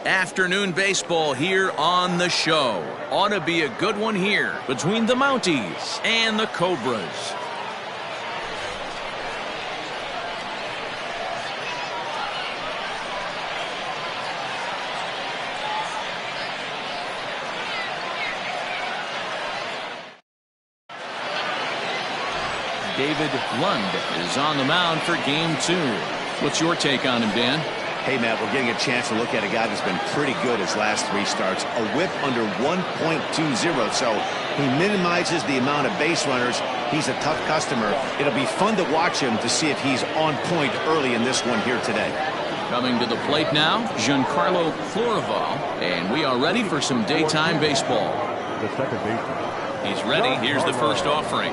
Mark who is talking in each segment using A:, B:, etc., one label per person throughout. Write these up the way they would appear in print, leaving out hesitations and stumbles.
A: Afternoon baseball here on the show. Ought to be a good one here between the Mounties and the Cobras. David Lund is on the mound for game 2. What's your take on him, Dan?
B: Hey, Matt, we're getting a chance to look at a guy that's been pretty good his last 3 starts. A whip under 1.20, so he minimizes the amount of base runners. He's a tough customer. It'll be fun to watch him to see if he's on point early in this one here today.
A: Coming to the plate now, Giancarlo Florival, and we are ready for some daytime baseball.
C: The second baseman.
A: He's ready. Here's the first offering.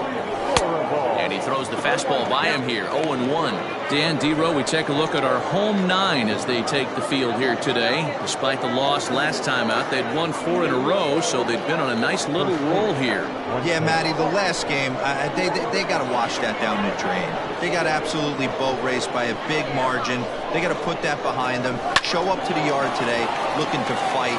A: And he throws the fastball by him here, 0-1. Dan, D-Row, we take a look at our home 9 as they take the field here today. Despite the loss last time out, they'd won 4 in a row, so they've been on a nice little roll here.
D: Yeah, Matty, the last game, they got to wash that down the drain. They got absolutely boat raced by a big margin. They got to put that behind them, show up to the yard today, looking to fight.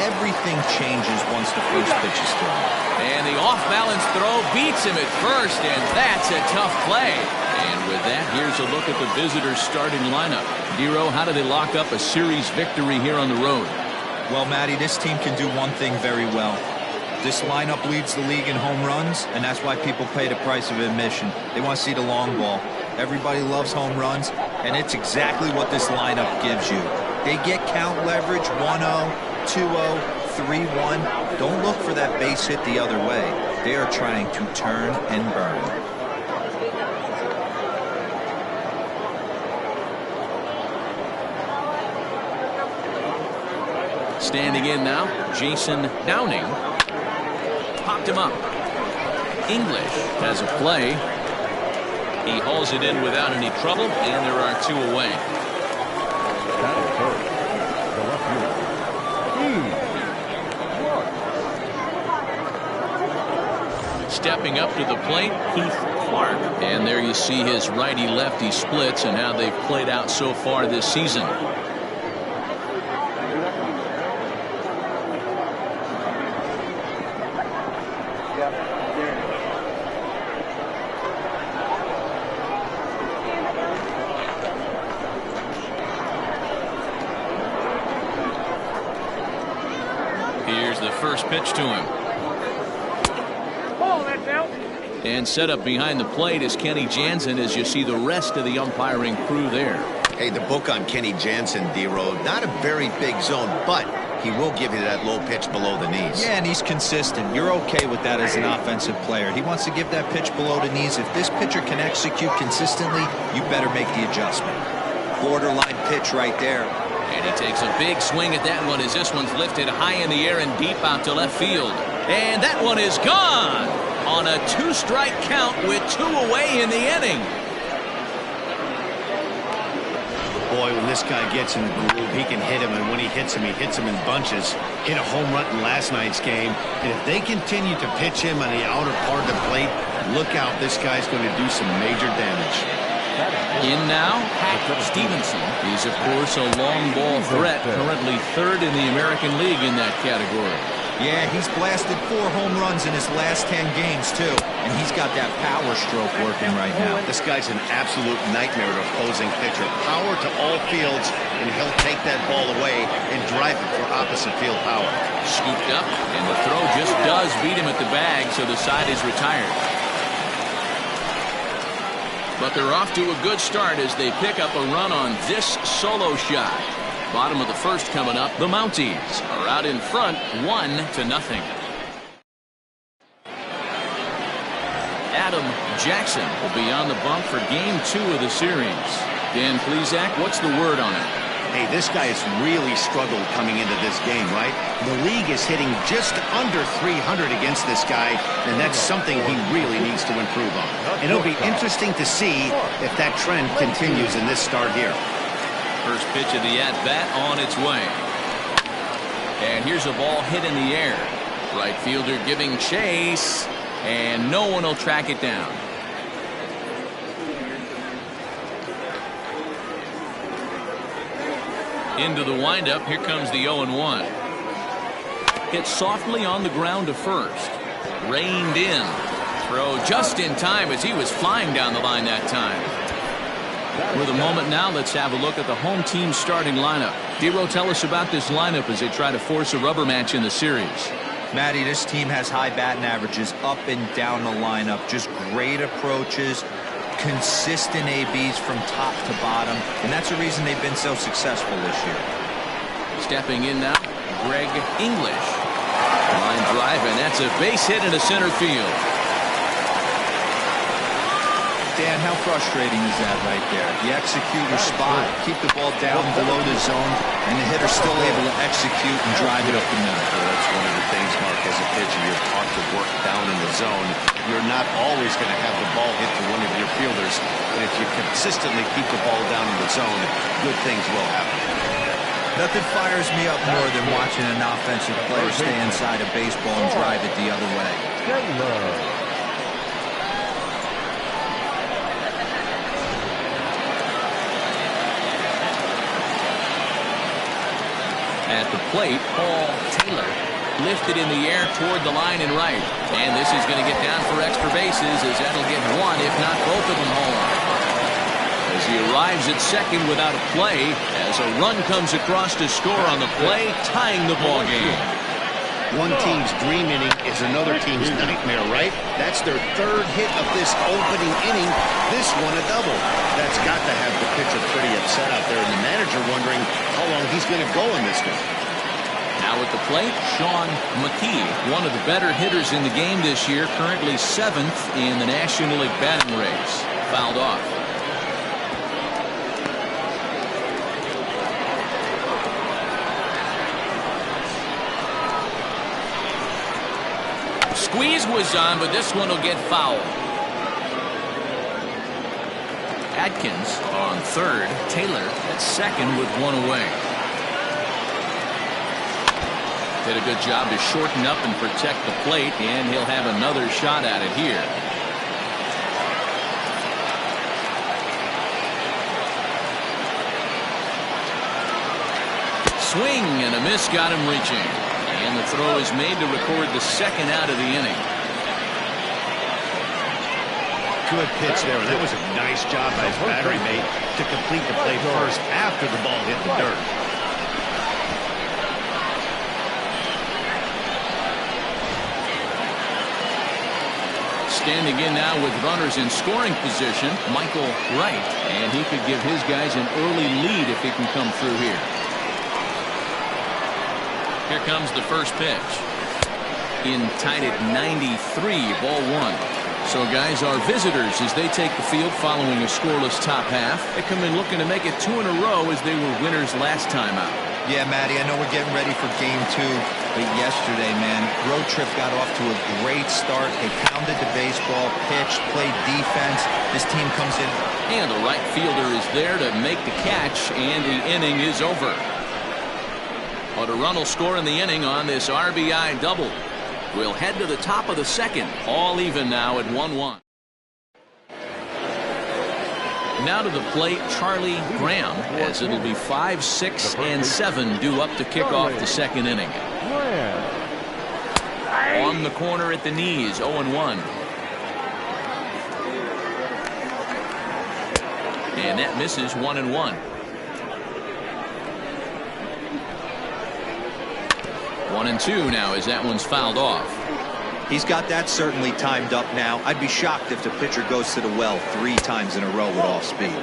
D: Everything changes once the first pitch is thrown.
A: And the off-balance throw beats him at first, and that's a tough play. And with that, here's a look at the visitors' starting lineup. D-Row, how do they lock up a series victory here on the road?
D: Well, Matty, this team can do one thing very well. This lineup leads the league in home runs, and that's why people pay the price of admission. They want to see the long ball. Everybody loves home runs, and it's exactly what this lineup gives you. They get count leverage, 1-0, 2-0, 3-1. Don't look for that base hit the other way. They are trying to turn and burn.
A: Standing in now, Jason Downing. Popped him up. English has a play. He hauls it in without any trouble, and there are 2 away.
C: That is hurt. The left field.
A: Stepping up to the plate, Heath Clark. And there you see his righty-lefty splits and how they've played out so far this season. Here's the first pitch to him. And set up behind the plate is Kenny Jansen as you see the rest of the umpiring crew there.
B: Hey, the book on Kenny Jansen, D-Road, not a very big zone, but he will give you that low pitch below the knees.
D: Yeah, and he's consistent. You're okay with that as an offensive player. He wants to give that pitch below the knees. If this pitcher can execute consistently, you better make the adjustment. Borderline pitch right there.
A: And he takes a big swing at that one as this one's lifted high in the air and deep out to left field. And that one is gone on a 2-strike count with 2 away in the inning.
B: Boy, when this guy gets in the groove, he can hit him, and when he hits him in bunches. Hit a home run in last night's game, and if they continue to pitch him on the outer part of the plate, look out, this guy's going to do some major damage.
A: In now, Hack Stevenson. He's, of course, a long ball threat, currently 3rd in the American League in that category.
D: Yeah, he's blasted 4 home runs in his last 10 games, too. And he's got that power stroke working right now.
B: This guy's an absolute nightmare to opposing pitcher. Power to all fields, and he'll take that ball away and drive it for opposite field power.
A: Scooped up, and the throw just does beat him at the bag, so the side is retired. But they're off to a good start as they pick up a run on this solo shot. Bottom of the first coming up. The Mounties are out in front 1-0. Adam Jackson will be on the bump for game 2 of the series. Dan Plesac, what's the word on it?
B: Hey, this guy has really struggled coming into this game, right? The league is hitting just under 300 against this guy, and that's something he really needs to improve on. And it'll be interesting to see if that trend continues in this start here.
A: First pitch of the at-bat on its way. And here's a ball hit in the air. Right fielder giving chase, and no one will track it down. Into the windup. Here comes the 0-1. Hit softly on the ground to first. Reined in. Throw just in time as he was flying down the line that time. With a moment now, let's have a look at the home team starting lineup. Dero, tell us about this lineup as they try to force a rubber match in the series.
D: Matty, this team has high batting averages up and down the lineup. Just great approaches, consistent ABs from top to bottom, and that's the reason they've been so successful this year.
A: Stepping in now, Greg English. Line drive, and that's a base hit into center field.
D: Dan, how frustrating is that right there? You execute your spot, keep the ball down below the zone, and the hitter's still able to execute and drive it up the middle.
B: Well, that's one of the things, Mark, as a pitcher, you're taught to work down in the zone. You're not always going to have the ball hit to one of your fielders, but if you consistently keep the ball down in the zone, good things will happen.
D: Nothing fires me up more than watching an offensive player stay inside a baseball and drive it the other way.
A: At the plate, Paul Taylor lifted in the air toward the line and right. And this is going to get down for extra bases as that'll get one, if not both of them home. As he arrives at second without a play, as a run comes across to score on the play, tying the ball game.
B: One team's dream inning is another team's nightmare, right? That's their third hit of this opening inning. This one a double. That's got to have the pitcher pretty upset out there, and the manager wondering how long he's going to go in this one.
A: Now at the plate, Shawn Mckee, one of the better hitters in the game this year, currently 7th in the National League batting race. Fouled off. Squeeze was on, but this one will get fouled. Atkins on third. Taylor at second with one away. Did a good job to shorten up and protect the plate, and he'll have another shot at it here. Swing and a miss got him reaching. And the throw is made to record the second out of the inning.
B: Good pitch there. That was a nice job by his battery mate to complete the play first after the ball hit the dirt.
A: Standing in now with runners in scoring position, Michael Wright. And he could give his guys an early lead if he can come through here. Here comes the first pitch. Inside at 93, ball one. So guys, our visitors, as they take the field following a scoreless top half, they come in looking to make it 2 in a row as they were winners last time out.
D: Yeah, Matty, I know we're getting ready for game 2, but yesterday, man, road trip got off to a great start. They pounded the baseball, pitched, played defense. This team comes in.
A: And the right fielder is there to make the catch, and the inning is over. But a run will score in the inning on this RBI double. We'll head to the top of the second. All even now at 1-1. Now to the plate, Charlie Graham, as it'll be 5, 6, and 7 due up to kick off the second inning. On the corner at the knees, 0-1. And that misses 1-1. 1-2 now as that one's fouled off.
D: He's got that certainly timed up now. I'd be shocked if the pitcher goes to the well 3 times in a row with off speed.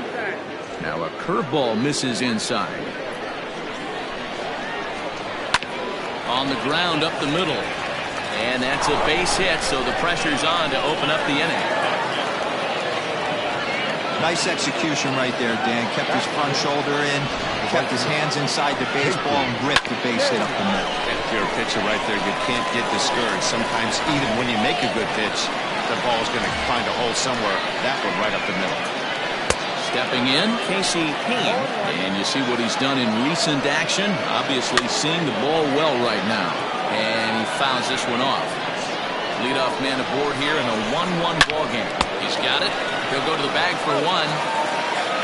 A: Now a curveball misses inside. On the ground up the middle. And that's a base hit, so the pressure's on to open up the inning.
D: Nice execution right there, Dan. Kept his front shoulder in, kept his hands inside the baseball, and ripped the base hit up the middle.
B: If you're a pitcher right there, you can't get discouraged. Sometimes even when you make a good pitch, the ball's going to find a hole somewhere. That one right up the middle.
A: Stepping in, Casey Payne. And you see what he's done in recent action. Obviously seeing the ball well right now. And he fouls this one off. Leadoff man aboard here in a 1-1 ball game. He's got it. He'll go to the bag for one.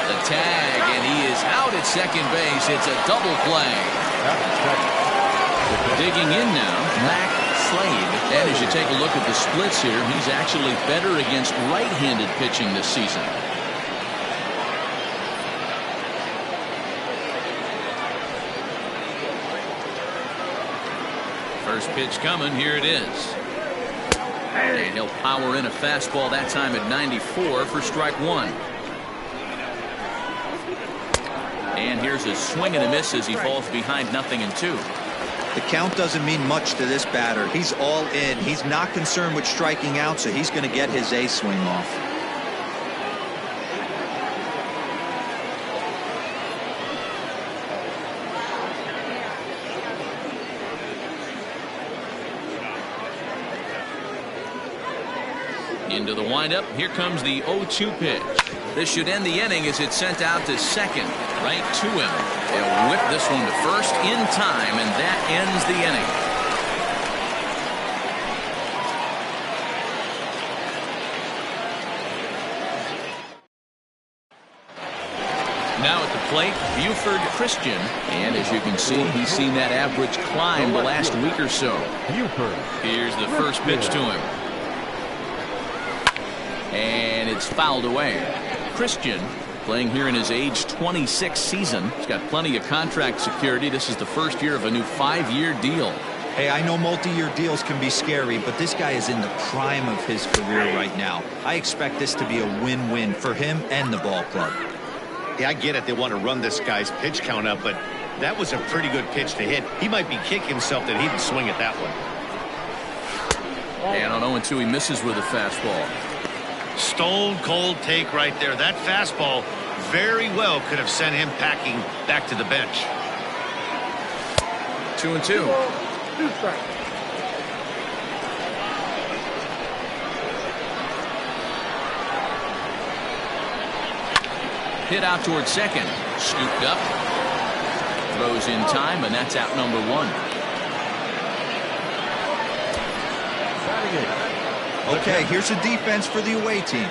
A: The tag, and he is out at second base. It's a double play. Digging in now, Mac Slade. And as you take a look at the splits here, he's actually better against right-handed pitching this season. First pitch coming. Here it is. And he'll power in a fastball that time at 94 for strike one. And here's a swing and a miss as he falls behind 0-2.
D: The count doesn't mean much to this batter. He's all in. He's not concerned with striking out, so he's going to get his A swing off.
A: Into the windup. Here comes the 0-2 pitch. This should end the inning as it's sent out to second. Right to him. They'll whip this one to first in time, and that ends the inning. Now at the plate, Buford Christian. And as you can see, he's seen that average climb the last week or so. Here's the first pitch to him. And it's fouled away. Christian playing here in his age 26 season. He's got plenty of contract security. This is the first year of a new 5-year deal.
D: Hey, I know multi-year deals can be scary, but this guy is in the prime of his career right now. I expect this to be a win-win for him and the ball club.
B: Yeah, I get it. They want to run this guy's pitch count up, but that was a pretty good pitch to hit. He might be kicking himself that he didn't swing at that one.
A: And on 0-2, he misses with a fastball.
B: Stone cold take right there. That fastball very well could have sent him packing back to the bench.
A: 2-2. Hit out towards second. Scooped up. Throws in time, and that's out number one.
D: Okay, here's a defense for the away team.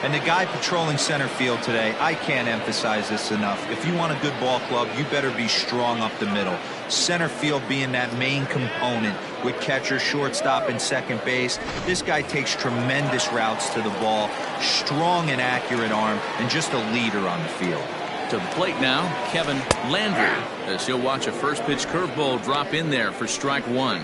D: And the guy patrolling center field today, I can't emphasize this enough. If you want a good ball club, you better be strong up the middle. Center field being that main component with catcher, shortstop, and second base. This guy takes tremendous routes to the ball, strong and accurate arm, and just a leader on the field.
A: To the plate now, Kevin Landry, as he'll watch a first pitch curveball drop in there for strike one.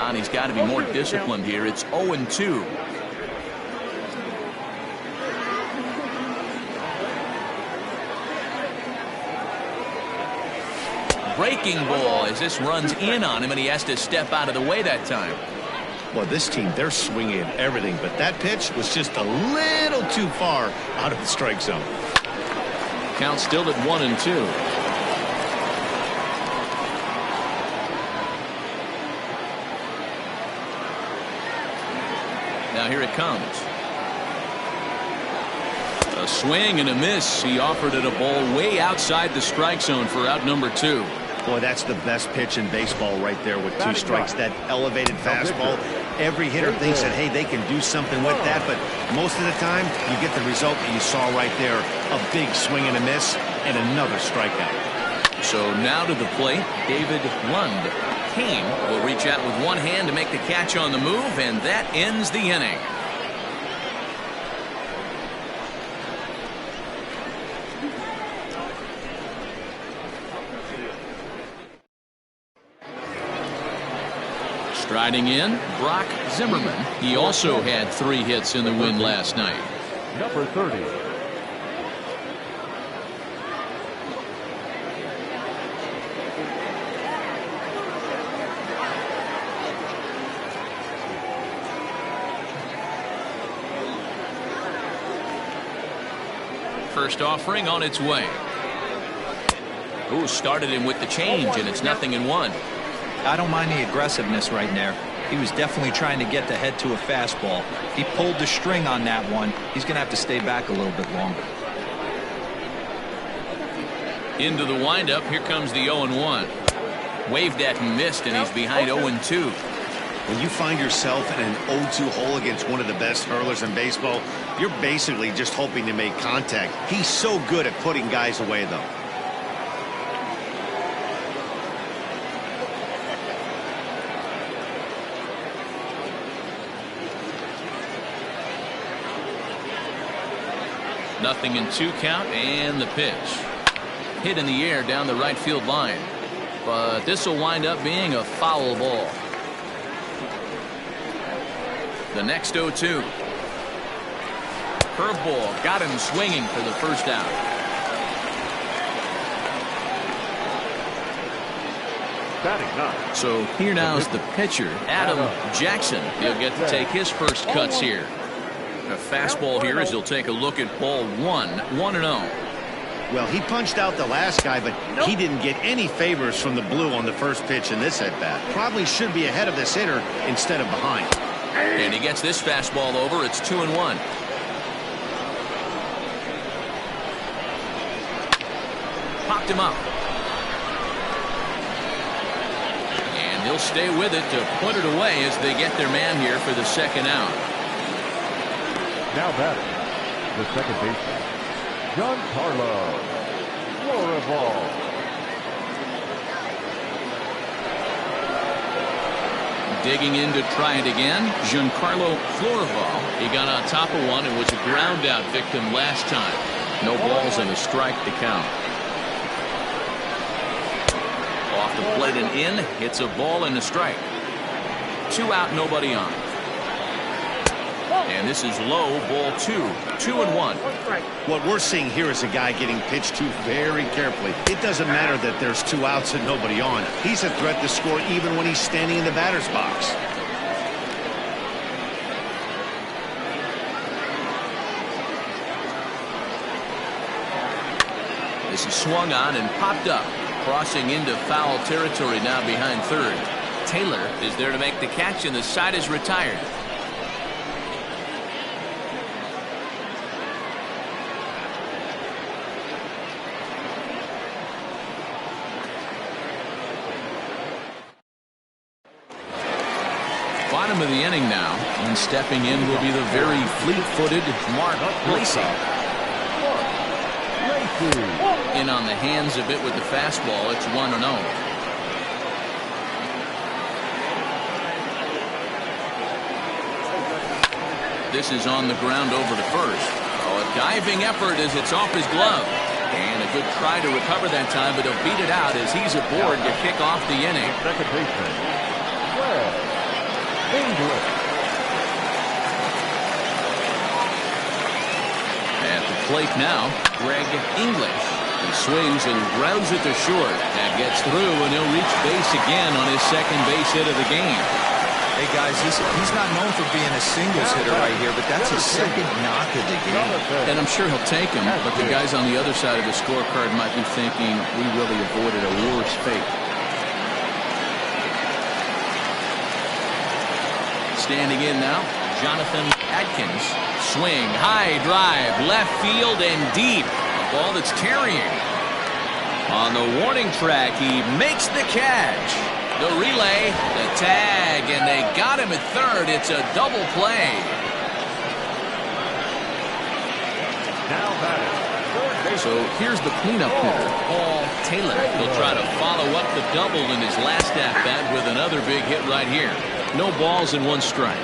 A: And he's got to be more disciplined here. It's 0-2. Breaking ball as this runs in on him, and he has to step out of the way that time.
B: Well, this team, they're swinging at everything, but that pitch was just a little too far out of the strike zone.
A: Count still at 1-2. Now here it comes. A swing and a miss. He offered it a ball way outside the strike zone for out number two.
B: Boy, that's the best pitch in baseball right there with two strikes. That elevated fastball. Every hitter thinks that, hey, they can do something with that, but most of the time you get the result that you saw right there. A big swing and a miss and another strikeout.
A: So now to the plate, David Lund. Kane will reach out with one hand to make the catch on the move, and that ends the inning. Striding in, Brock Zimmerman. He also had 3 hits in the win last night.
C: Number 30.
A: First offering on its way. Ooh, started him with the change, and it's 0-1.
D: I don't mind the aggressiveness right there. He was definitely trying to get the head to a fastball. He pulled the string on that one. He's going to have to stay back a little bit longer.
A: Into the windup. Here comes the 0-1. Waved at and missed, and he's behind 0-2.
B: When you find yourself in an 0-2 hole against one of the best hurlers in baseball, you're basically just hoping to make contact. He's so good at putting guys away, though.
A: Nothing in 2 count, and the pitch. Hit in the air down the right field line. But this will wind up being a foul ball. The next 0-2. Curveball got him swinging for the first out.
C: Batting 9.
A: So here now is the pitcher, Adam Jansen. He'll get to take his first cuts here. A fastball here as he'll take a look at ball 1, 1-0.
B: Well, he punched out the last guy, but he didn't get any favors from the blue on the first pitch in this at-bat. Probably should be ahead of this hitter instead of behind.
A: And he gets this fastball over. It's 2-1. Popped him up. And he'll stay with it to put it away as they get their man here for the second out.
C: Now batting, the second baseman, Giancarlo Florival.
A: Digging in to try it again, Giancarlo Florival. He got on top of one and was a ground out victim last time. No balls and a strike to count. Off the plate and in, hits a ball and a strike. 2 out, nobody on. And this is low, ball 2, 2-1.
B: What we're seeing here is a guy getting pitched to very carefully. It doesn't matter that there's 2 outs and nobody on. He's a threat to score even when he's standing in the batter's box.
A: This is swung on and popped up. Crossing into foul territory now behind third. Taylor is there to make the catch, and the side is retired. Bottom of the inning now, and stepping in will be the very fleet-footed Mark Lacey. In on the hands a bit with the fastball. It's 1-0. This is on the ground over to first. Oh, a diving effort as it's off his glove. And a good try to recover that time, but he'll beat it out as he's aboard to kick off the inning.
C: Second baseman, Greg English.
A: At the plate now, Greg English. He swings and grounds it to short. That gets through, and he'll reach base again on his second base hit of the game.
D: Hey, guys, he's not known for being a singles hitter right here, but that's his second knock of the game.
A: And I'm sure he'll take him, but the guys on the other side of the scorecard might be thinking we really avoided a worse fate. Standing in now, Jonathan Adkins. Swing, high drive, left field and deep. A ball that's carrying. On the warning track, he makes the catch. The relay, the tag, and they got him at third. It's a double play.
C: Now batting.
A: So here's the cleanup hitter, Paul Taylor. He'll try to follow up the double in his last at-bat with another big hit right here. No balls and 1 strike.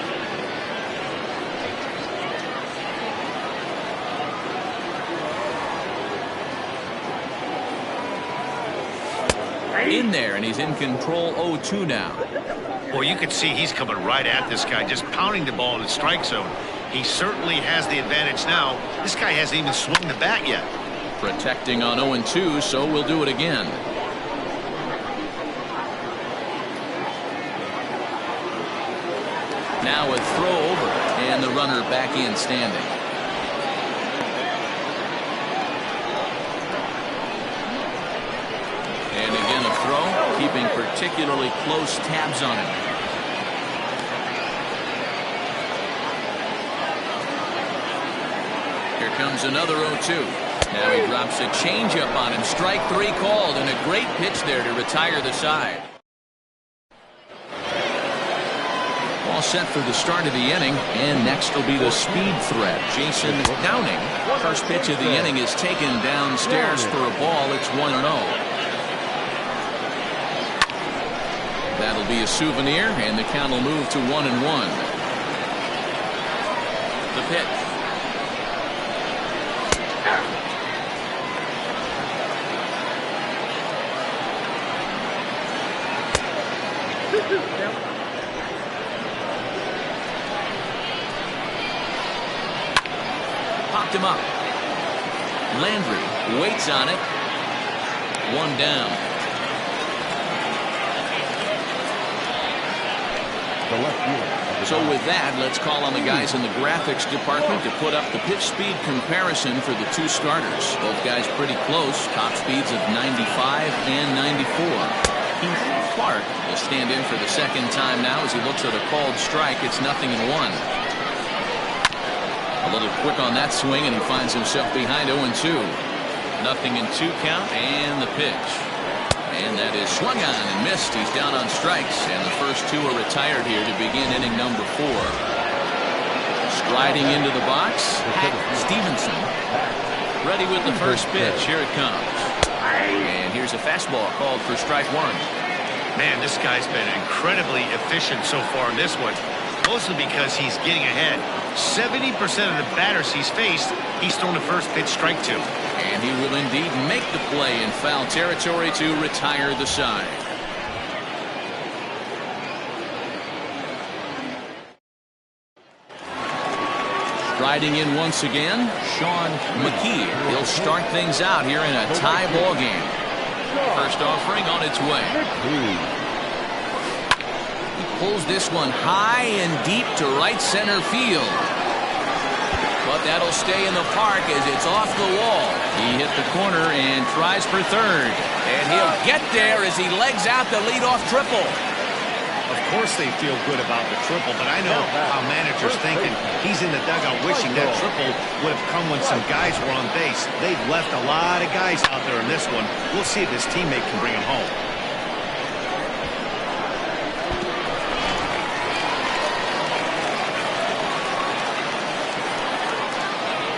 A: In there, and he's in control 0-2 now.
B: Well, you can see he's coming right at this guy, just pounding the ball in the strike zone. He certainly has the advantage now. This guy hasn't even swung the bat yet.
A: Protecting on 0-2, so we'll do it again. Now a throw over, and the runner back in standing. And again a throw, keeping particularly close tabs on him. Here comes another 0-2. Now he drops a changeup on him. Strike 3 called, and a great pitch there to retire the side. all set for the start of the inning, and next will be the speed threat. Jason Downing. First pitch of the inning is taken downstairs for a ball. It's 1-0. That'll be a souvenir, and the count will move to 1-1. The pitch. Popped him up. Landry waits on it. One down. So with that, let's call on the guys in the graphics department to put up the pitch speed comparison for the two starters. Both guys pretty close. Top speeds of 95 and 94. Keith Clark will stand in for the second time now as he looks at a called strike. It's 0-1. A little quick on that swing, and he finds himself behind 0-2. 0-2 count, and the pitch. And that is swung on and missed. He's down on strikes, and the first two are retired here to begin inning number 4. Striding into the box, Stevenson. Ready with the first pitch. Here it comes. And here's a fastball called for strike 1.
B: Man, this guy's been incredibly efficient so far in this one, mostly because he's getting ahead. 70% of the batters he's faced, he's thrown the first pitch strike 2.
A: And he will indeed make the play in foul territory to retire the side. Striding in once again, Shawn Mckee. He'll start things out here in a tie ball game. First offering on its way. He pulls this one high and deep to right center field. But that'll stay in the park as it's off the wall. He hit the corner and tries for third. And he'll get there as he legs out the leadoff triple.
B: Of course they feel good about the triple, but I know how managers thinking. He's in the dugout wishing that triple would have come when some guys were on base. They've left a lot of guys out there in this one. We'll see if his teammate can bring him home.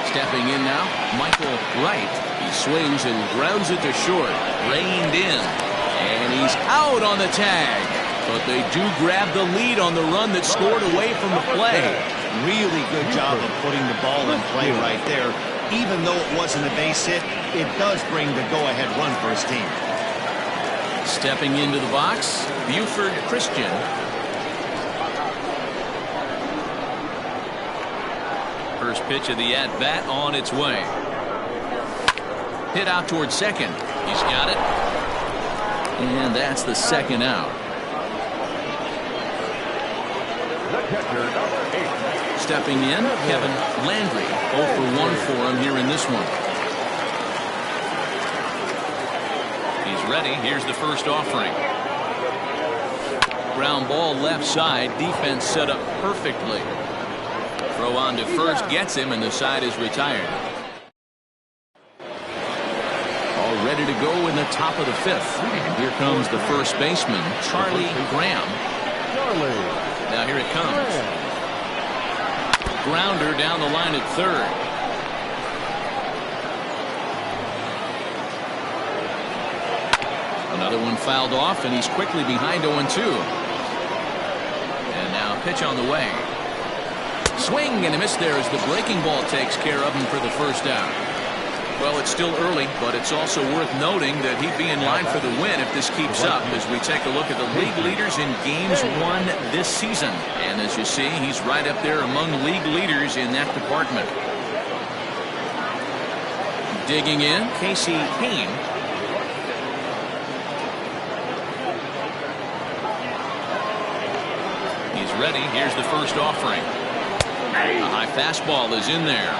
A: Stepping in now, Michael Wright. He swings and grounds it to short. Reined in. And he's out on the tag. But they do grab the lead on the run that scored away from the play.
B: Really good job of putting the ball in play right there. Even though it wasn't a base hit, it does bring the go-ahead run for his team.
A: Stepping into the box, Buford Christian. First pitch of the at-bat on its way. Hit out towards second. He's got it. And that's the second out. Stepping in, Kevin Landry. 0 for 1 for him here in this one. He's ready. Here's the first offering. Ground ball left side. Defense set up perfectly. Throw on to first gets him, and the side is retired. All ready to go in the top of the 5th. And here comes the first baseman, Charlie Graham. Now here it comes. Grounder down the line at third. Another one fouled off, and he's quickly behind 0-2. And now a pitch on the way. Swing and a miss there as the breaking ball takes care of him for the first out. Well, it's still early, but it's also worth noting that he'd be in line for the win if this keeps up as we take a look at the league leaders in games won this season. And as you see, he's right up there among league leaders in that department. Digging in, Casey Payne. He's ready. Here's the first offering. A high fastball is in there.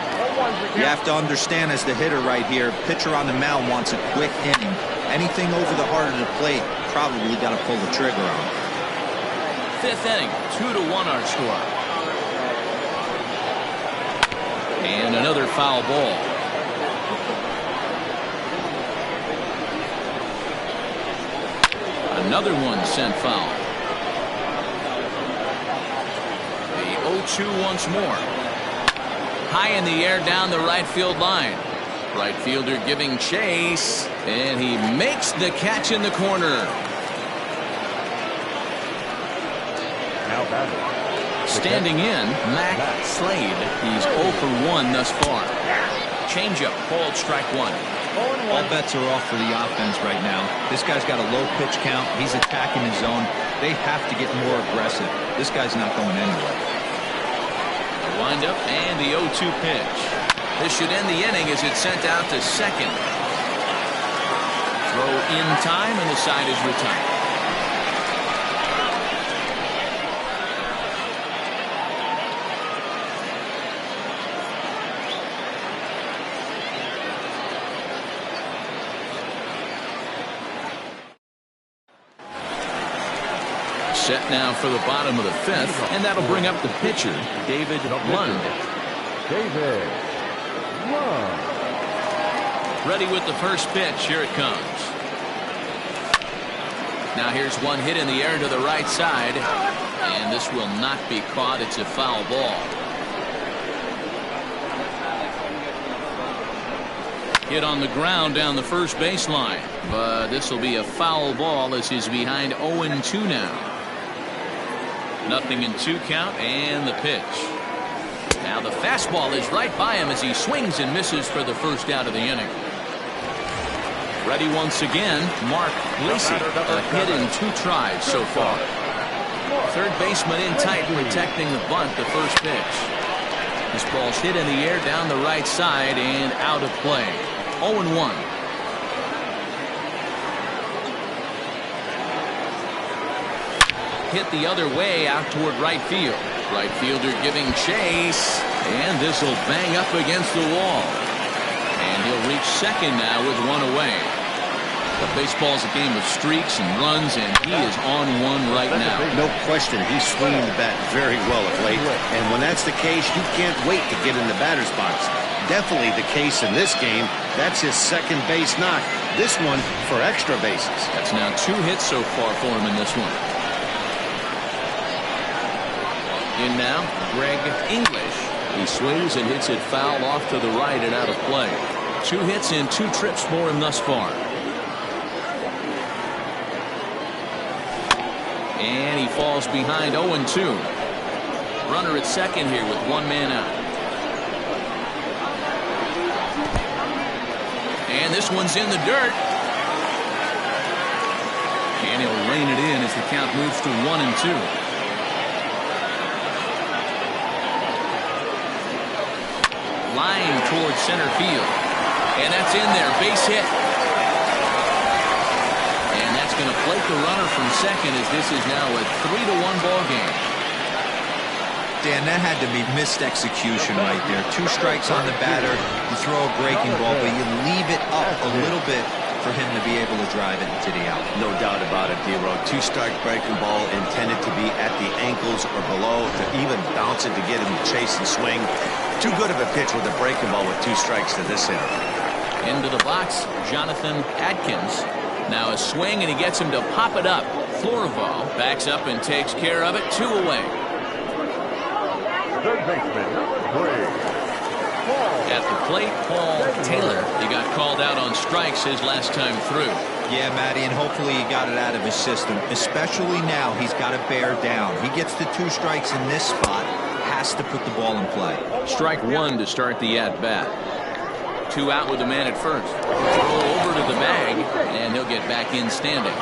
D: You have to understand, as the hitter right here, pitcher on the mound wants a quick inning. Anything over the heart of the plate, probably got to pull the trigger on.
A: 5th inning, 2-1 our score. And another foul ball. Another one sent foul. 0-2 once more. High in the air down the right field line. Right fielder giving chase, and he makes the catch in the corner.
C: Now batting.
A: Standing in, Mac Slade. He's 0 for 1 thus far. Changeup, called strike one.
D: All bets are off for the offense right now. This guy's got a low pitch count. He's attacking his zone. They have to get more aggressive. This guy's not going anywhere.
A: Wind up and the 0-2 pitch. This should end the inning as it's sent out to second. Throw in time and the side is retired. Set now for the bottom of the fifth, and that'll bring up the pitcher, David Lund.
C: David Lund.
A: Ready with the first pitch. Here it comes. Now here's one hit in the air to the right side, and this will not be caught. It's a foul ball. Hit on the ground down the first baseline, but this will be a foul ball as he's behind 0-2 now. 0-2 count and the pitch. Now the fastball is right by him as he swings and misses for the first out of the inning. Ready once again, Mark Lacey. A hit in 2 tries so far. Third baseman in tight, protecting the bunt, the first pitch. This ball's hit in the air down the right side and out of play. 0-1. Hit the other way out toward right field. Right fielder giving chase, and this will bang up against the wall. And he'll reach second now with one away. But baseball's a game of streaks and runs, and he is on one right now.
B: No question, he's swinging the bat very well of late. And when that's the case, you can't wait to get in the batter's box. Definitely the case in this game. That's his second base knock. This one for extra bases.
A: That's now 2 hits so far for him in this one. In now, Greg English. He swings and hits it foul off to the right and out of play. 2 hits in 2 trips for him thus far. And he falls behind 0-2. Runner at second here with 1 man out. And this one's in the dirt. And he'll rein it in as the count moves to 1-2. Line towards center field. And that's in there. Base hit. And that's going to plate the runner from second as this is now a 3-1 ball game.
D: Dan, that had to be missed execution right there. 2 strikes on the batter. You throw a breaking ball, but you leave it up a little bit for him to be able to drive it into the out.
B: No doubt about it, D-Row. 2-strike breaking ball intended to be at the ankles or below, to even bounce it to get him to chase and swing. Too good of a pitch with a breaking ball with 2 strikes to this hitter.
A: Into the box, Jonathan Adkins. Now a swing, and he gets him to pop it up. Florival backs up and takes care of it. 2 away.
C: Third baseman, number 3.
A: At the plate, Paul Taylor. He got called out on strikes his last time through.
D: Yeah, Matty, and hopefully he got it out of his system. Especially now, he's got to bear down. He gets the 2 strikes in this spot. Has to put the ball in play.
A: Strike 1 to start the at-bat. 2 out with the man at first. Throw over to the bag, and he'll get back in standing.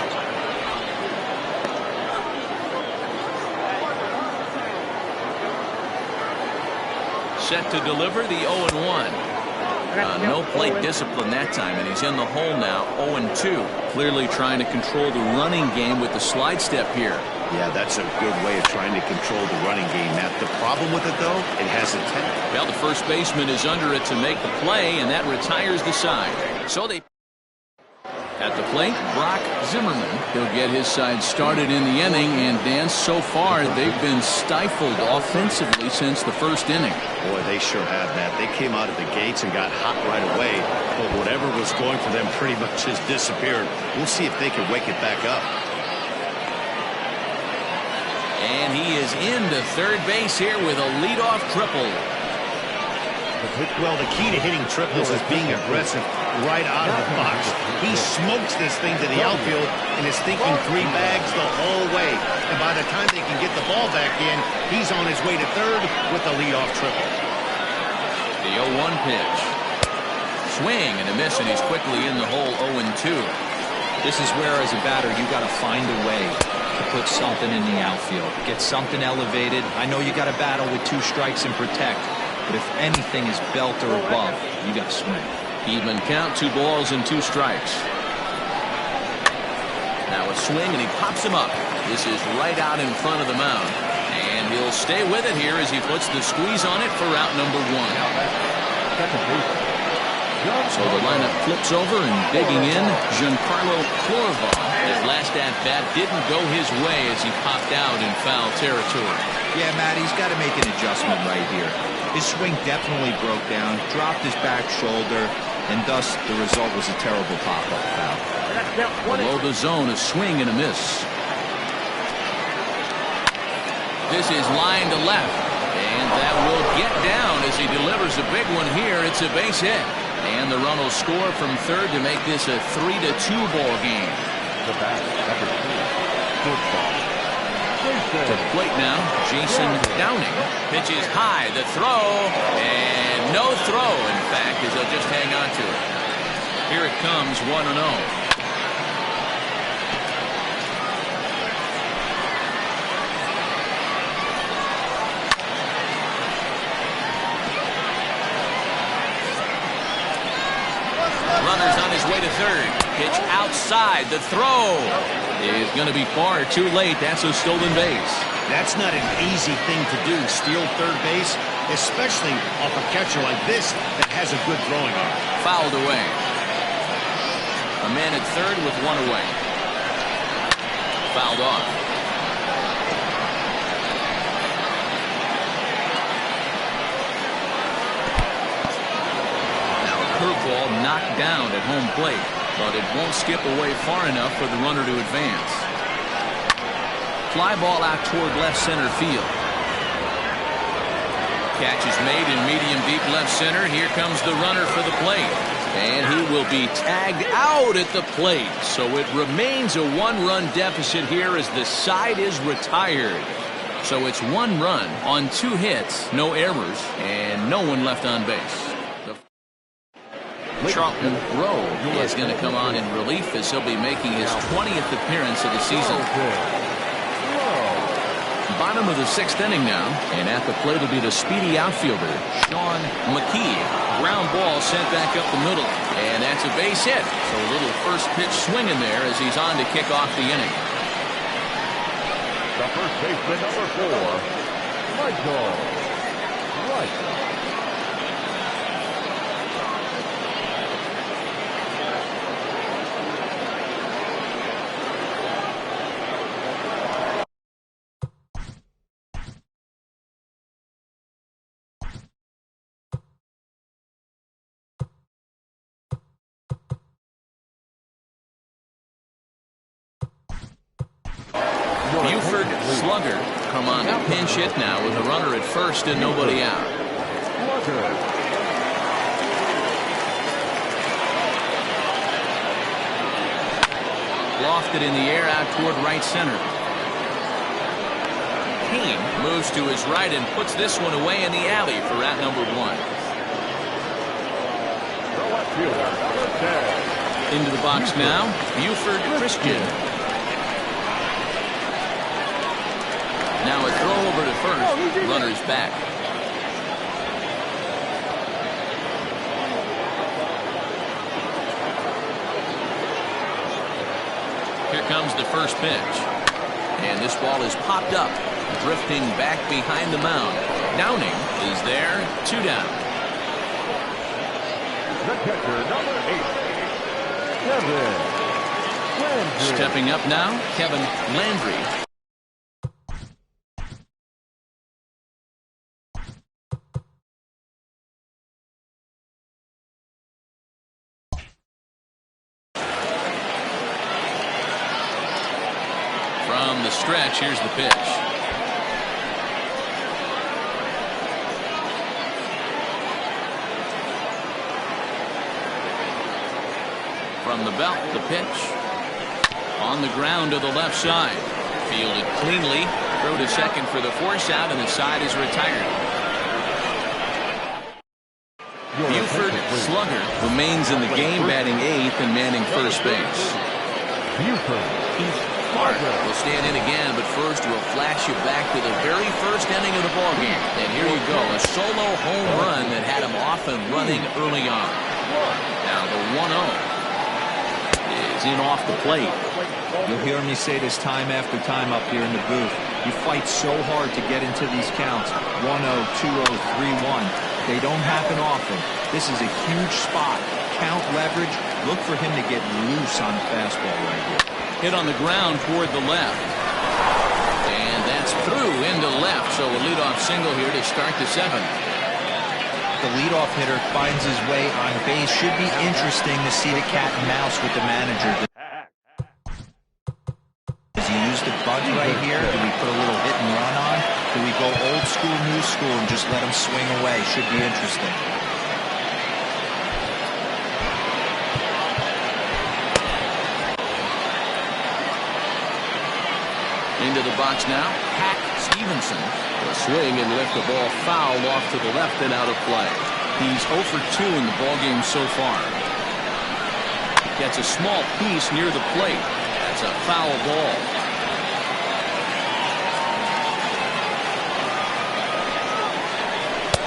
A: Set to deliver the 0-1. No plate discipline that time, and he's in the hole now, 0-2. Clearly trying to control the running game with the slide step here.
B: Yeah, that's a good way of trying to control the running game, Matt. The problem with it, though, it has a tendency.
A: Well, the first baseman is under it to make the play, and that retires the side. So they... At the plate, Brock Zimmerman. He'll get his side started in the inning, and Dan, so far they've been stifled offensively since the first inning.
B: Boy, they sure have, Matt. They came out of the gates and got hot right away, but whatever was going for them pretty much has disappeared. We'll see if they can wake it back up.
A: And he is into third base here with a leadoff triple.
B: Well, the key to hitting triples is being aggressive right out of the box. He smokes this thing to the outfield and is thinking 3 bags the whole way. And by the time they can get the ball back in, he's on his way to third with the leadoff triple.
A: The 0-1 pitch. Swing and a miss, and he's quickly in the hole 0-2.
D: This is where, as a batter, you got to find a way to put something in the outfield. Get something elevated. I know you got to battle with 2 strikes and protect. But if anything is belt or above, you got to swing.
A: Even count, 2 balls and 2 strikes. Now a swing, and he pops him up. This is right out in front of the mound. And he'll stay with it here as he puts the squeeze on it for out number 1. So the lineup flips over, and digging in, Giancarlo Clorva. His last at-bat didn't go his way as he popped out in foul territory.
D: Yeah, Matt, he's got to make an adjustment right here. His swing definitely broke down, dropped his back shoulder, and thus the result was a terrible pop-up foul.
A: Below the zone, a swing and a miss. This is line to left, and that will get down as he delivers a big one here. It's a base hit, and the run will score from third to make this a 3-2 ball game.
C: The bat, number 2, good ball.
A: To the plate now, Jason Downing pitches high, the throw, and no throw, in fact, as they'll just hang on to it. Here it comes, 1-0. Runner's on his way to third. Pitch outside. The throw is going to be far too late. That's a stolen base.
B: That's not an easy thing to do, steal third base, especially off a catcher like this that has a good throwing arm.
A: Fouled away. A man at third with 1 away. Fouled off. Curveball knocked down at home plate, but it won't skip away far enough for the runner to advance. Fly ball out toward left center field. Catch is made in medium deep left center. Here comes the runner for the plate, and he will be tagged out at the plate. So it remains a 1-run deficit here as the side is retired. So it's 1 run on 2 hits, no errors, and no one left on base. Charlton Rowe is going to come on in relief as he'll be making his 20th appearance of the season. Bottom of the 6th inning now, and at the plate will be the speedy outfielder, Shawn Mckee. Ground ball sent back up the middle, and that's a base hit. So a little first pitch swing in there as he's on to kick off the inning.
C: The first baseman, number 4, Michael Wright.
A: Buford Slugger come on to pinch hit now with a runner at first and nobody out. Lofted in the air out toward right center. Kane moves to his right and puts this one away in the alley for out number 1. Into the box now, Buford Christian. Now a throw over to first. Runner's back. Here comes the first pitch. And this ball is popped up, drifting back behind the mound. Downing is there, 2 down.
C: The catcher, number 8, Kevin Landry.
A: Stepping up now, Kevin Landry. From the stretch, here's the pitch. the belt. The pitch on the ground to the left side. Fielded cleanly. Throw to second for the force out, and the side is retired. Buford Slugger remains in the game, batting eighth and manning first base. Keith Clark will stand in again, but first we'll flash you back to the very first inning of the ballgame. And here you go, a solo home run that had him off and running early on. Now the 1-0 is in off the plate.
D: You'll hear me say this time after time up here in the booth. You fight so hard to get into these counts. 1-0, 2-0, 3-1. They don't happen often. This is a huge spot. Count leverage. Look for him to get loose on the fastball right here.
A: Hit on the ground toward the left. And that's through into left. So a leadoff single here to start the seventh.
D: The leadoff hitter finds his way on base. Should be interesting to see the cat and mouse with the manager. Does he use the bunt right here? Do we put a little hit and run on? Do we go old school, new school, and just let him swing away? Should be interesting.
A: Into the box now, Hack Stevenson. A swing and lift the ball foul off to the left and out of play. He's 0 for 2 in the ballgame so far. Gets a small piece near the plate. That's a foul ball.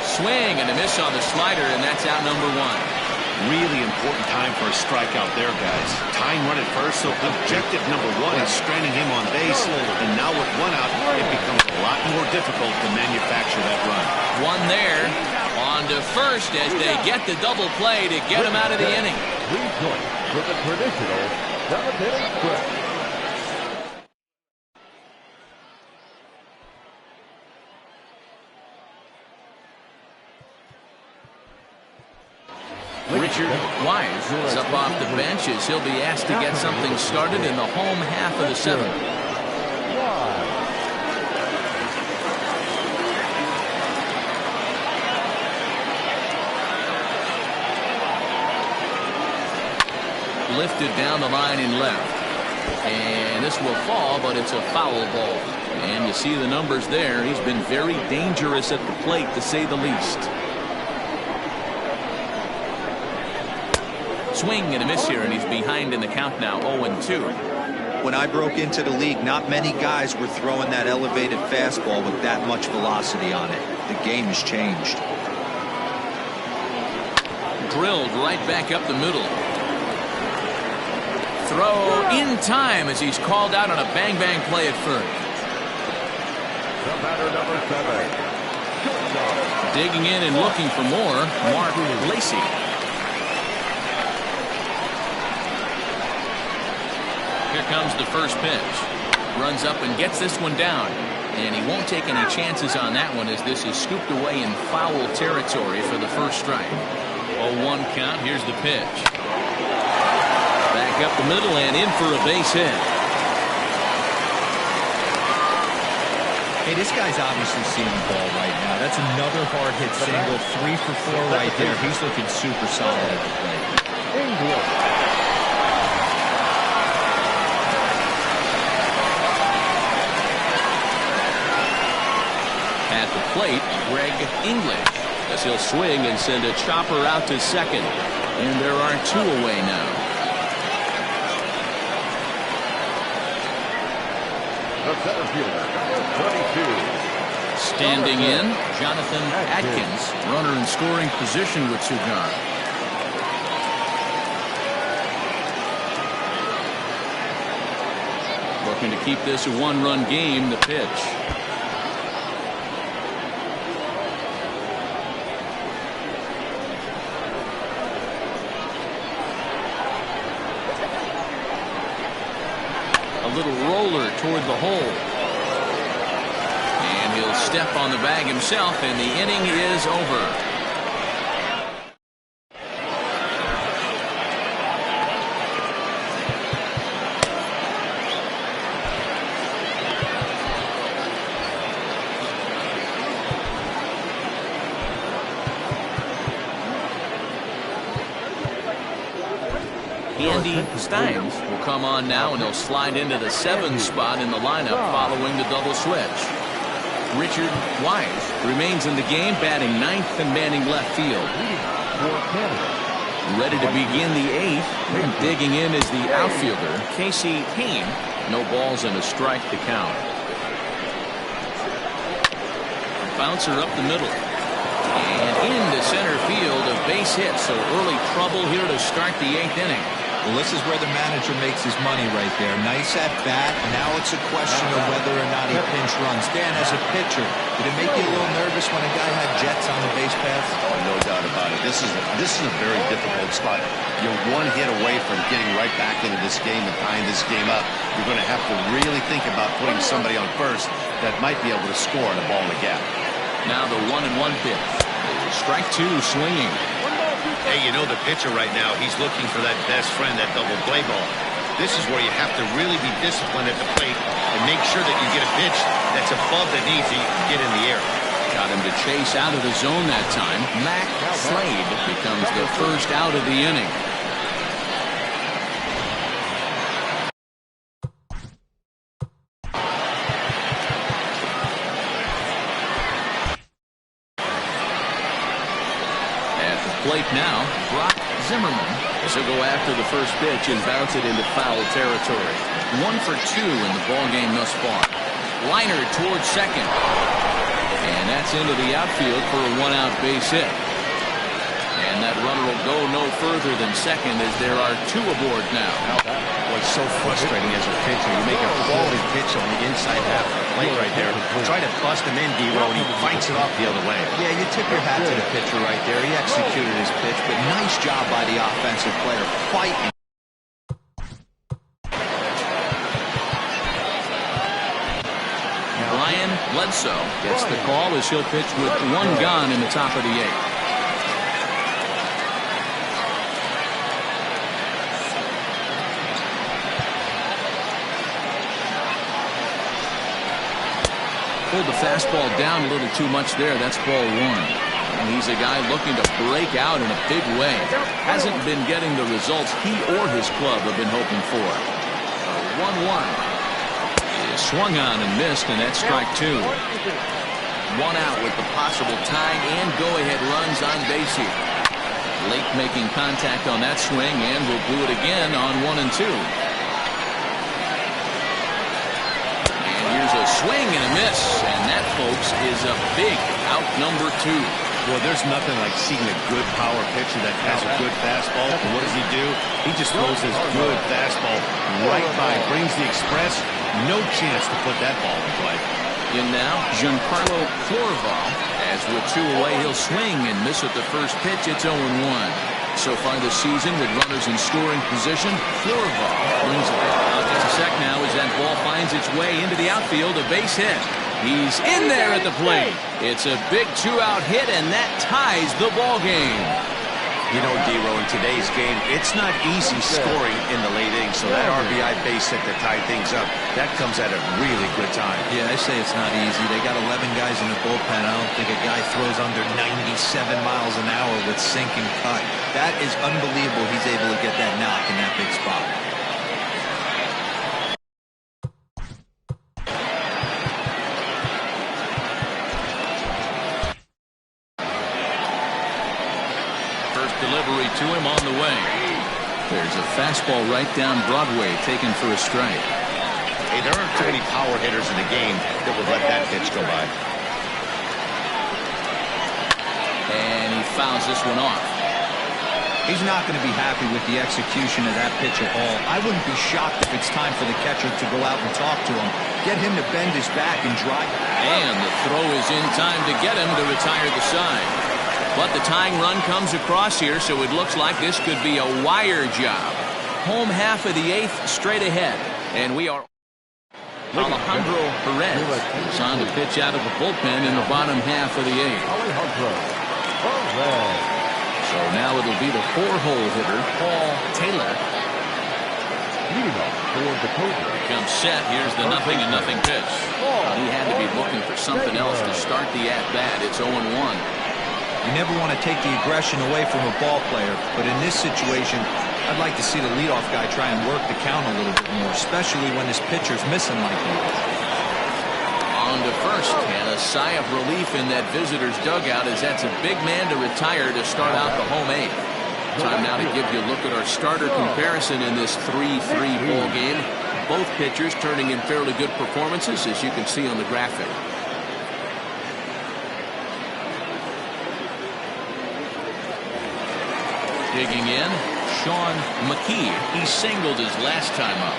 A: Swing and a miss on the slider, and that's out number one.
B: Really important time for a strikeout there, guys. Tying run at first, so objective number one is stranding him on base. And now with one out, it becomes a lot more difficult to manufacture that run.
A: One there. On to first as they get the double play to get him out of the inning.
C: 3 points for the traditional 7th-inning stretch.
A: Richard Wise is up off the bench as he'll be asked to get something started in the home half of the seventh. Lifted down the line in left. And this will fall, but it's a foul ball. And you see the numbers there. He's been very dangerous at the plate, to say the least. Swing and a miss here, and he's behind in the count now, 0-2.
D: When I broke into the league, not many guys were throwing that elevated fastball with that much velocity on it. The game has changed.
A: Drilled right back up the middle. Throw in time as he's called out on a bang-bang play at first.
C: The batter, number 7.
A: Digging in and looking for more, Mark Lacey. Here comes the first pitch. Runs up and gets this one down. And he won't take any chances on that one as this is scooped away in foul territory for the first strike. 0-1 count. Here's the pitch. Back up the middle and in for a base hit.
D: Hey, this guy's obviously seeing the ball right now. That's another hard hit single. 3 for 4 right there. He's looking super solid at the plate.
A: At the plate, Greg English, as he'll swing and send a chopper out to second. And there are 2 away now.
C: The center fielder, number 22.
A: Standing in, Jonathan Atkins, runner in scoring position with Cigar. Looking to keep this a 1-run game. The pitch. A little roller toward the hole. And he'll step on the bag himself, and the inning is over. Randy Steins will come on now, and he'll slide into the 7th spot in the lineup following the double switch. Richard Wise remains in the game, batting 9th and manning left field. Ready to begin the 8th, and digging in is the outfielder, Casey Hain. No balls and a strike to count. Bouncer up the middle. And into center field, a base hit, so early trouble here to start the 8th inning.
D: Well, this is where the manager makes his money right there. Nice at bat. Now it's a question of whether or not he pinch runs. Dan, as a pitcher, did it make you a little nervous when a guy had jets on the base path?
B: Oh, no doubt about it. This is a very difficult spot. You're one hit away from getting right back into this game and tying this game up. You're going to have to really think about putting somebody on first that might be able to score on a ball in the gap.
A: Now the 1-1 pitch. Strike 2 swinging.
B: Hey, you know the pitcher right now, he's looking for that best friend, that double play ball. This is where you have to really be disciplined at the plate and make sure that you get a pitch that's above the knees so you can get in the air.
A: Got him to chase out of the zone that time. Mac Slade becomes the first out of the inning. Plate now, Brock Zimmerman as he'll go after the first pitch and bounce it into foul territory. 1 for 2 in the ballgame thus far. Liner towards second. And that's into the outfield for a 1-out base hit. And that runner will go no further than second as there are 2 aboard now.
B: It's so frustrating as a pitcher. You make a quality pitch on the inside half of the plate right there. Try to bust him in, D-Row, and he fights it off the other way.
D: Yeah, you tip your hat to the pitcher right there. He executed his pitch, but nice job by the offensive player fighting.
A: Brian Bledsoe gets the call as he'll pitch with 1 gone in the top of the 8th. Pulled the fastball down a little too much there. That's ball 1. And he's a guy looking to break out in a big way. Hasn't been getting the results he or his club have been hoping for. 1-1. Is swung on and missed, and that's strike 2. 1 out with the possible tying and go-ahead runs on base here. Late making contact on that swing, and will do it again on 1 and 2. Here's a swing and a miss, and that, folks, is a big out number 2.
B: Well, there's nothing like seeing a good power pitcher that has a good fastball. And what does he do? He just throws this good fastball right by, brings the express. No chance to put that ball in play.
A: In now, Giancarlo Florival. As with 2 away, he'll swing and miss at the first pitch. It's 0-1. So far this season, with runners in scoring position, Florival brings it out. Just a sec now as that ball finds its way into the outfield, a base hit. He's in there at the plate. It's a big 2-out hit, and that ties the ball game.
B: You know, D-Row, in today's game, it's not easy scoring in the late innings, so that RBI base hit to tie things up, that comes at a really good time.
D: Yeah, I say it's not easy. They got 11 guys in the bullpen. I don't think a guy throws under 97 miles an hour with sink and cut. That is unbelievable he's able to get that knock in that big spot.
A: Delivery to him on the way. There's a fastball right down Broadway taken for a strike.
B: Hey, there aren't too many power hitters in the game that would let that pitch go by.
A: And he fouls this one off.
D: He's not going to be happy with the execution of that pitch at all. I wouldn't be shocked if it's time for the catcher to go out and talk to him. Get him to bend his back and drive.
A: And the throw is in time to get him to retire the side. But the tying run comes across here, so it looks like this could be a wire job. Home half of the 8th straight ahead. And we are Alejandro Perez is on to pitch out of the bullpen in the bottom half of the 8th. So now it'll be the 4-hole hitter, Paul Taylor. Comes set. Here's the 0-0 pitch. He had to be looking for something else to start the at-bat. It's 0-1.
D: You never want to take the aggression away from a ball player, but in this situation, I'd like to see the leadoff guy try and work the count a little bit more, especially when this pitcher's missing like that.
A: On to first, and a sigh of relief in that visitor's dugout as that's a big man to retire to start out the home eighth. Time now to give you a look at our starter comparison in this 3-3 ball game. Both pitchers turning in fairly good performances, as you can see on the graphic. Digging in, Shawn Mckee. He singled his last time up.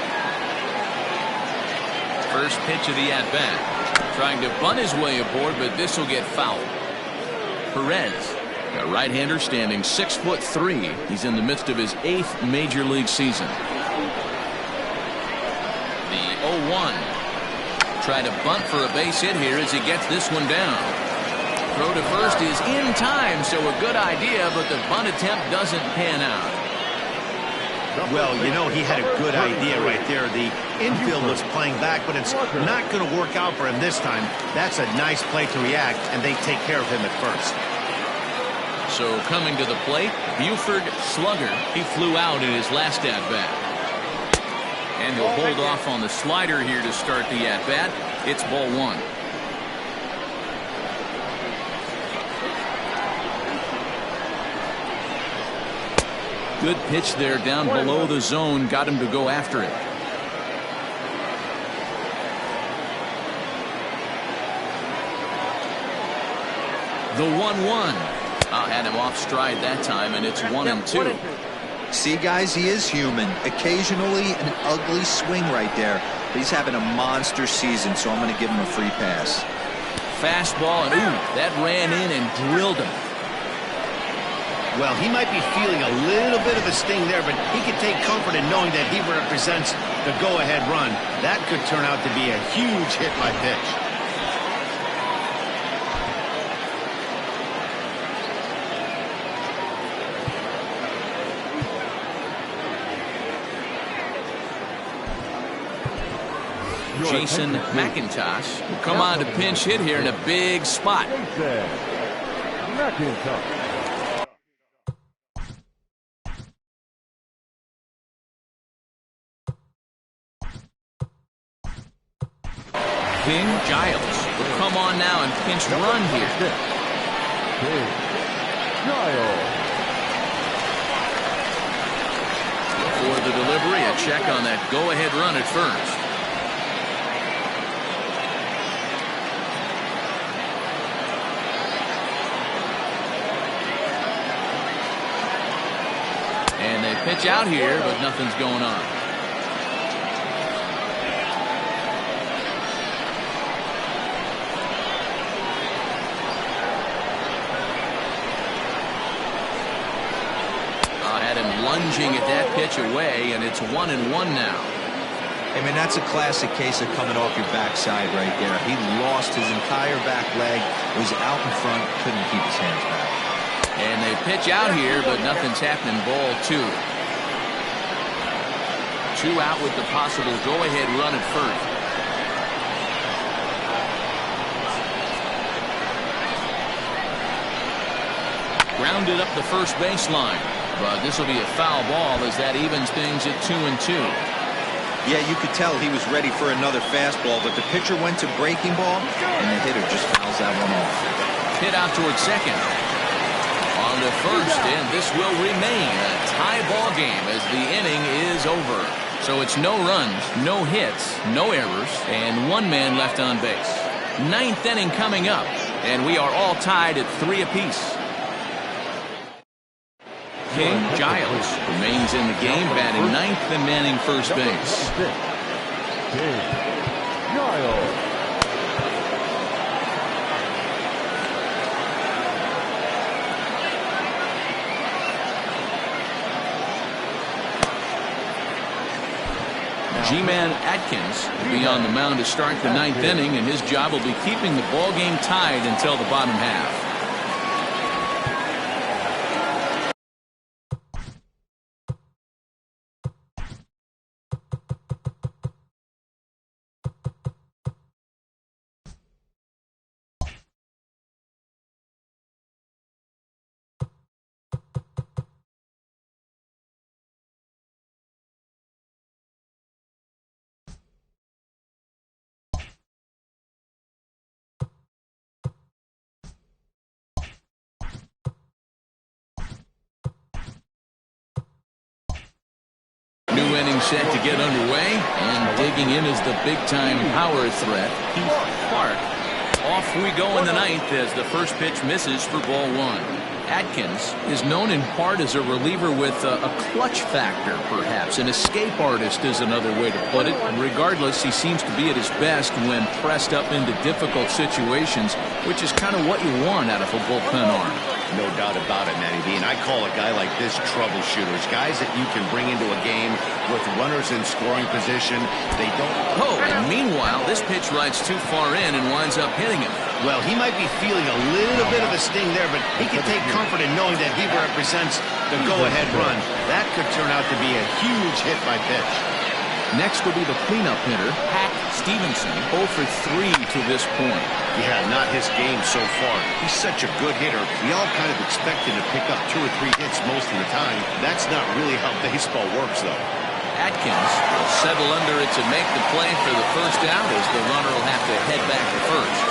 A: First pitch of the at-bat. Trying to bunt his way aboard, but this will get fouled. Perez, a right-hander standing 6'3". He's in the midst of his 8th major league season. The 0-1. Try to bunt for a base hit here as he gets this one down. Throw to first is in time, so a good idea, but the bunt attempt doesn't pan out.
B: Well, you know, he had a good idea right there. The infield was playing back, but it's not going to work out for him this time. That's a nice play to react, and they take care of him at first.
A: So coming to the plate, Buford Slugger. He flew out in his last at-bat. And he'll hold off on the slider here to start the at-bat. It's ball one. Good pitch there down below the zone. Got him to go after it. The 1-1. Had him off stride that time, and it's 1-2.
D: See, guys, he is human. Occasionally an ugly swing right there. But he's having a monster season, so I'm going to give him a free pass.
A: Fastball, and ooh, that ran in and drilled him.
B: Well, he might be feeling a little bit of a sting there, but he can take comfort in knowing that he represents the go-ahead run. That could turn out to be a huge hit by pitch.
A: Jansen McIntosh will come on to pinch hit here in a big spot. King Giles will come on now and pinch run here. Before the delivery, a check on that go-ahead run at first. And they pitch out here, but nothing's going on. Had him lunging at that pitch away, and it's 1-1 now.
D: I mean, that's a classic case of coming off your backside right there. He lost his entire back leg, was out in front, couldn't keep his hands back.
A: And they pitch out here, but nothing's happening. Ball two. Two out with the possible go-ahead run at first. Grounded up the first baseline. But this will be a foul ball as that evens things at 2-2.
D: Yeah, you could tell he was ready for another fastball, but the pitcher went to breaking ball, and the hitter just fouls that one off.
A: Hit out towards second. On to first, and this will remain a tie ball game as the inning is over. So it's no runs, no hits, no errors, and one man left on base. Ninth inning coming up, and we are all tied at 3 apiece. King Giles remains in the game, batting ninth and manning first base. G-Man Atkins will be on the mound to start the ninth inning, and his job will be keeping the ball game tied until the bottom half. inning set to get underway, and digging in is the big-time power threat, Heath Clark. Off we go in the ninth as the first pitch misses for ball one. Atkins is known in part as a reliever with a clutch factor, perhaps. An escape artist is another way to put it. Regardless, he seems to be at his best when pressed up into difficult situations, which is kind of what you want out of a bullpen arm.
B: No doubt about it, Matty B. And I call a guy like this troubleshooters. Guys that you can bring into a game with runners in scoring position. They don't...
A: Oh, and meanwhile, this pitch rides too far in and winds up hitting him.
B: Well, he might be feeling a little bit of a sting there, but he can take comfort in knowing that he represents the go-ahead run. That could turn out to be a huge hit by pitch.
A: Next will be the cleanup hitter, Hack Stevenson, 0 for 3 to this point.
B: Yeah, not his game so far. He's such a good hitter. We all kind of expect him to pick up 2 or 3 hits most of the time. That's not really how baseball works, though.
A: Atkins will settle under it to make the play for the first out as the runner will have to head back to first.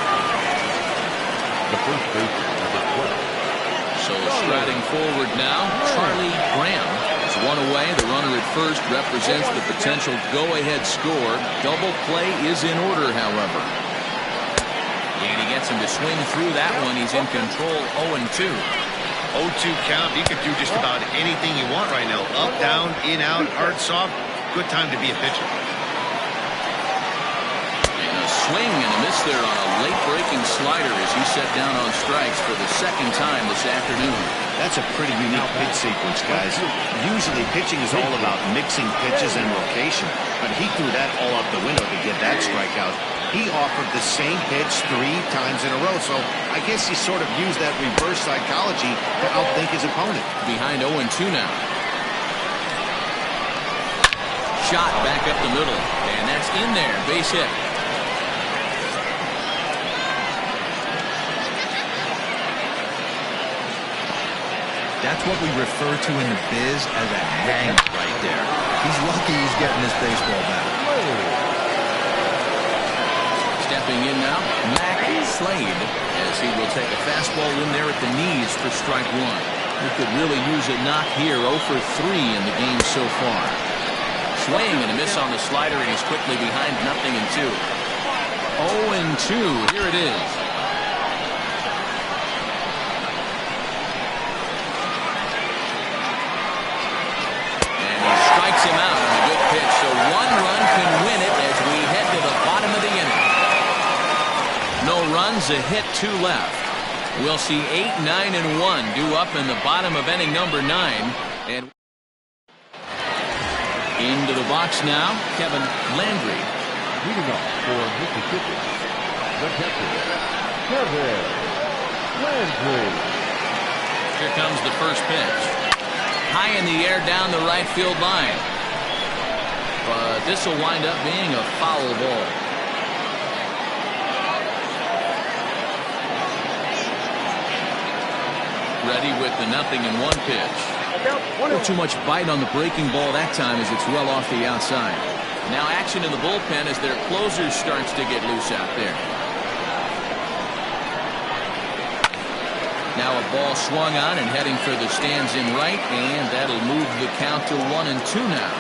C: The first baseman, number 12.
A: So striding forward now, Charlie Graham is one away. The runner at first represents the potential go-ahead score. Double play is in order, however. And he gets him to swing through that one. He's in control, 0-2.
B: 0-2 count. You could do just about anything you want right now. Up, down, in, out, hard, soft. Good time to be a pitcher.
A: And a swing and a miss there on a late-breaking slider as he set down on strikes for the second time this afternoon.
B: That's a pretty unique pitch sequence, guys. Usually pitching is all about mixing pitches and location, but he threw that all out the window to get that strikeout. He offered the same pitch 3 times in a row, so I guess he sort of used that reverse psychology to outthink his opponent.
A: Behind 0-2 now. Shot back up the middle, and that's in there. Base hit.
D: That's what we refer to in the biz as a hang right there. He's lucky he's getting this baseball back.
A: Stepping in now, Mac Slade, as he will take a fastball in there at the knees for strike one. He could really use a knock here, 0 for 3 in the game so far. Swing and a miss on the slider, and he's quickly behind 0-2. 0-2, here it is. And he strikes him out on a good pitch, so 1 run can win it as we head to the bottom of the inning. No runs, a hit, 2 left. We'll see 8, 9, and 1 due up in the bottom of inning number 9. And into the box now, Kevin Landry.
C: Leading off for Mississippi, the catcher, Kevin Landry.
A: Here comes the first pitch. High in the air down the right field line. But this will wind up being a foul ball. Ready with the 0-1 pitch. A little too much bite on the breaking ball that time as it's well off the outside. Now action in the bullpen as their closer starts to get loose out there. Now a ball swung on and heading for the stands in right, and that'll move the count to 1-2 now.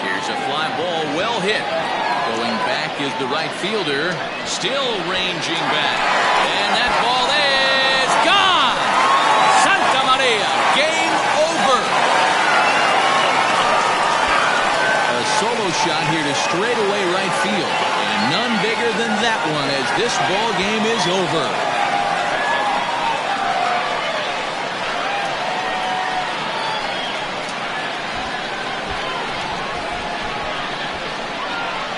A: Here's a fly ball, well hit. Going back is the right fielder, still ranging back. And that ball is gone! Santa Maria, game over! A solo shot here to straightaway right field. And none bigger than that one as this ball game is over.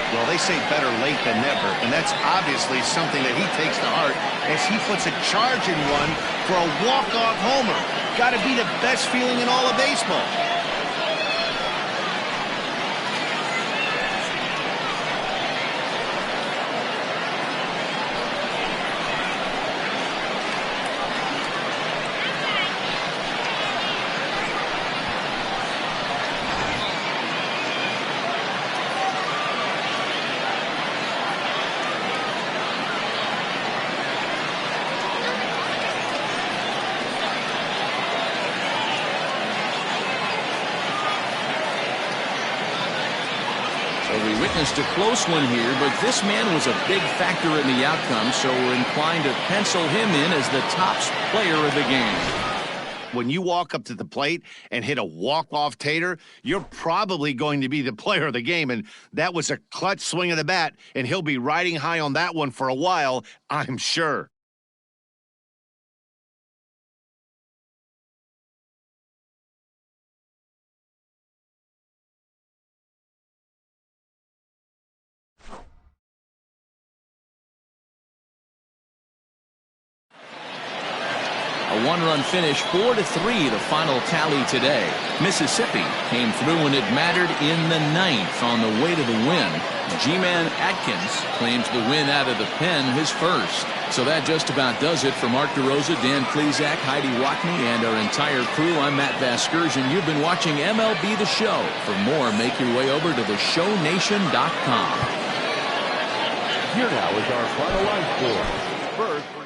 B: Well, they say better late than never, and that's obviously something that he takes to heart as he puts a charge in one for a walk-off homer. Got to be the best feeling in all of baseball.
A: They witnessed a close one here, but this man was a big factor in the outcome, so we're inclined to pencil him in as the top player of the game.
B: When you walk up to the plate and hit a walk-off tater, you're probably going to be the player of the game, and that was a clutch swing of the bat, and he'll be riding high on that one for a while, I'm sure.
A: A one-run finish, 4-3, the final tally today. Mississippi came through when it mattered in the ninth on the way to the win. G-Man Atkins claims the win out of the pen, his first. So that just about does it for Mark DeRosa, Dan Klezak, Heidi Watney, and our entire crew. I'm Matt Vasgersian. You've been watching MLB The Show. For more, make your way over to theshownation.com.
C: Here now is our final line score. First,